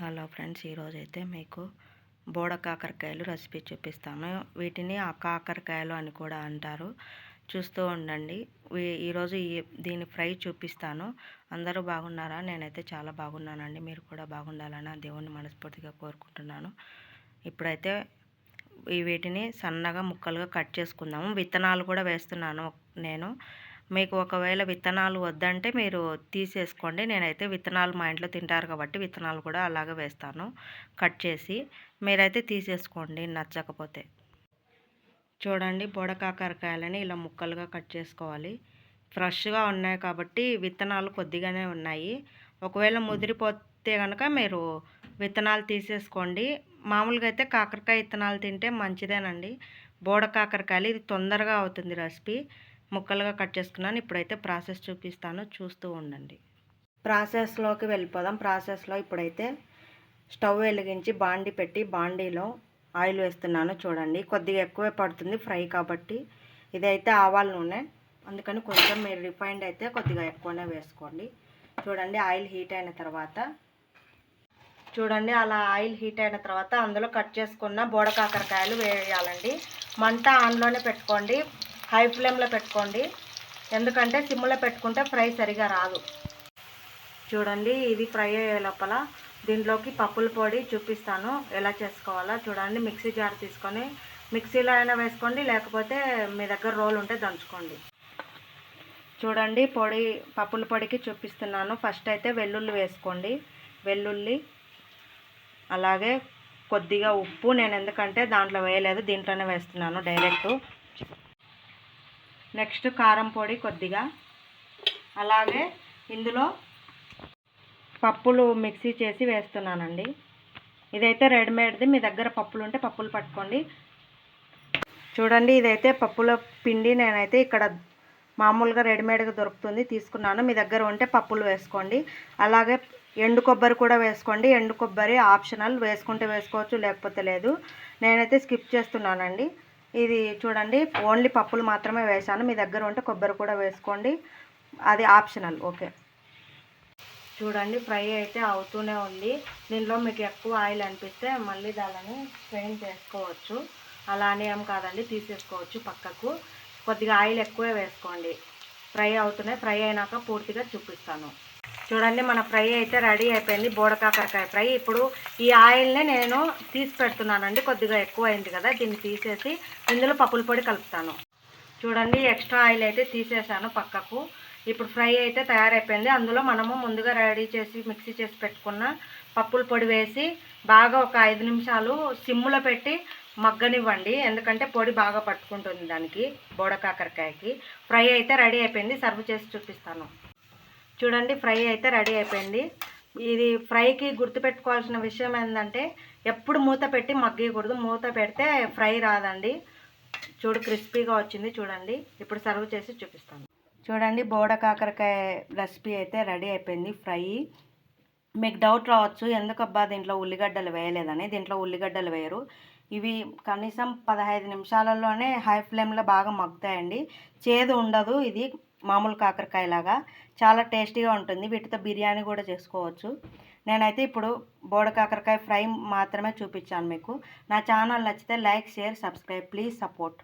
Hello friends, ఈరోజైతే మీకు బోడ కాకరకాయలు రెసిపీ చూపిస్తాను. వీటిని ఆ కాకరకాయలు అని కూడా అంటారు. చూస్తూ ఉండండి. ఈరోజు దీని ఫ్రై చూపిస్తాను. అందరూ బాగున్నారా? నేనైతే చాలా బాగున్నానండి. మీరు కూడా బాగుండాలని దేవుణ్ణి మనస్ఫూర్తిగా కోరుకుంటున్నాను. ఇప్పుడైతే వీటిని సన్నగా ముక్కలుగా కట్ చేసుకుందాము. విత్తనాలు కూడా వేస్తున్నాను నేను. మీకు ఒకవేళ విత్తనాలు వద్దంటే మీరు తీసేసుకోండి. నేనైతే విత్తనాలు మా ఇంట్లో తింటారు కాబట్టి విత్తనాలు కూడా అలాగే వేస్తాను కట్ చేసి. మీరైతే తీసేసుకోండి నచ్చకపోతే. చూడండి, బోడ కాకరకాయలని ఇలా ముక్కలుగా కట్ చేసుకోవాలి. ఫ్రెష్గా ఉన్నాయి కాబట్టి విత్తనాలు కొద్దిగానే ఉన్నాయి. ఒకవేళ ముదిరిపోతే కనుక మీరు విత్తనాలు తీసేసుకోండి. మామూలుగా అయితే కాకరకాయ విత్తనాలు తింటే మంచిదేనండి. బోడ కాకరకాయలు ఇది తొందరగా అవుతుంది రెసిపీ. ముక్కలుగా కట్ చేసుకున్నాను. ఇప్పుడైతే ప్రాసెస్ చూపిస్తాను, చూస్తూ ఉండండి. ప్రాసెస్లోకి వెళ్ళిపోదాం. ప్రాసెస్లో ఇప్పుడైతే స్టవ్ వెలిగించి బాండీ పెట్టి బాండీలో ఆయిల్ వేస్తున్నాను. చూడండి, కొద్దిగా ఎక్కువే పడుతుంది ఫ్రై కాబట్టి. ఇదైతే ఆవాల నూనె, అందుకని కొంచెం మీరు రిఫైండ్ అయితే కొద్దిగా ఎక్కువనే వేసుకోండి. చూడండి, ఆయిల్ హీట్ అయిన తర్వాత అలా ఆయిల్ హీట్ అయిన తర్వాత అందులో కట్ చేసుకున్న బోడ కాకరకాయలు వేయాలండి. మంట ఆన్లోనే పెట్టుకోండి, హై ఫ్లేమ్లో పెట్టుకోండి. ఎందుకంటే సిమ్లో పెట్టుకుంటే ఫ్రై సరిగా రాదు. చూడండి, ఇది ఫ్రై అయ్యే లోపల దీంట్లోకి పప్పుల పొడి చూపిస్తాను ఎలా చేసుకోవాలో. చూడండి, మిక్సీ జార్ తీసుకొని మిక్సీలో అయినా వేసుకోండి, లేకపోతే మీ దగ్గర రోల్ ఉంటే దంచుకోండి. చూడండి, పప్పుల పొడికి చూపిస్తున్నాను. ఫస్ట్ అయితే వెల్లుల్లి వేసుకోండి. వెల్లుల్లి, అలాగే కొద్దిగా ఉప్పు. నేను ఎందుకంటే దాంట్లో వేయలేదు, దీంట్లోనే వేస్తున్నాను డైరెక్ట్. నెక్స్ట్ కారం పొడి కొద్దిగా, అలాగే ఇందులో పప్పులు మిక్సీ చేసి వేస్తున్నానండి. ఇదైతే రెడీమేడ్ది, మీ దగ్గర పప్పులు ఉంటే పప్పులు పట్టుకోండి. చూడండి, ఇదైతే పప్పుల పిండి నేనైతే ఇక్కడ మామూలుగా రెడీమేడ్గా దొరుకుతుంది, తీసుకున్నాను. మీ దగ్గర ఉంటే పప్పులు వేసుకోండి. అలాగే ఎండు కొబ్బరి కూడా వేసుకోండి. ఎండు కొబ్బరి ఆప్షనల్, వేసుకుంటే వేసుకోవచ్చు, లేకపోతే లేదు. నేనైతే స్కిప్ చేస్తున్నానండి. ఇది చూడండి, ఓన్లీ పప్పులు మాత్రమే వేసాను. మీ దగ్గర ఉంటే కొబ్బరి కూడా వేసుకోండి, అది ఆప్షనల్. ఓకే, చూడండి, ఫ్రై అయితే అవుతూనే ఉంది. దీనిలో మీకు ఎక్కువ ఆయిల్ అనిపిస్తే మళ్ళీ దాన్ని స్ట్రెయిన్ చేసుకోవచ్చు. అలానే ఏం కాదండి, తీసేసుకోవచ్చు పక్కకు. కొద్దిగా ఆయిల్ ఎక్కువే వేసుకోండి. ఫ్రై అవుతున్నాయి, ఫ్రై అయినాక పూర్తిగా చూపిస్తాను. చూడండి, మన ఫ్రై అయితే రెడీ అయిపోయింది, బోడ కాకరకాయ ఫ్రై. ఇప్పుడు ఈ ఆయిల్ని నేను తీసి పెడుతున్నానండి. కొద్దిగా ఎక్కువ అయింది కదా, దీన్ని తీసేసి ఇందులో పప్పుల పొడి కలుపుతాను. చూడండి, ఎక్స్ట్రా ఆయిల్ అయితే తీసేసాను పక్కకు. ఇప్పుడు ఫ్రై అయితే తయారైపోయింది. అందులో మనము ముందుగా రెడీ చేసి మిక్సీ చేసి పెట్టుకున్న పప్పుల పొడి వేసి బాగా ఒక 5 నిమిషాలు సిమ్లో పెట్టి మగ్గనివ్వండి. ఎందుకంటే పొడి బాగా పట్టుకుంటుంది దానికి, బోడ కాకరకాయకి. ఫ్రై అయితే రెడీ అయిపోయింది, సర్వ్ చేసి చూపిస్తాను. చూడండి, ఫ్రై అయితే రెడీ అయిపోయింది. ఇది ఫ్రైకి గుర్తుపెట్టుకోవాల్సిన విషయం ఏంటంటే ఎప్పుడు మూత పెట్టి మగ్గకూడదు. మూత పెడితే ఫ్రై రాదండి. క్రిస్పీగా వచ్చింది. చూడండి, ఇప్పుడు సర్వ్ చేసి చూపిస్తాను. చూడండి, బోడ కాకరకాయ రెసిపీ అయితే రెడీ అయిపోయింది, ఫ్రై. మీకు డౌట్ రావచ్చు, ఎందుకబ్బా దీంట్లో ఉల్లిగడ్డలు వేయలేదని. దీంట్లో ఉల్లిగడ్డలు వేయరు. ఇవి కనీసం 15 నిమిషాలలోనే హై ఫ్లేమ్లో బాగా మగ్గుతాయండి. చేదు ఉండదు. ఇది మామూలు కాకరకాయలాగా చాలా టేస్టీగా ఉంటుంది. వీటితో బిర్యానీ కూడా చేసుకోవచ్చు. నేనైతే ఇప్పుడు బోడ కాకరకాయ ఫ్రై మాత్రమే చూపించాను మీకు. నా ఛానల్ నచ్చితే like, share, subscribe. Please support.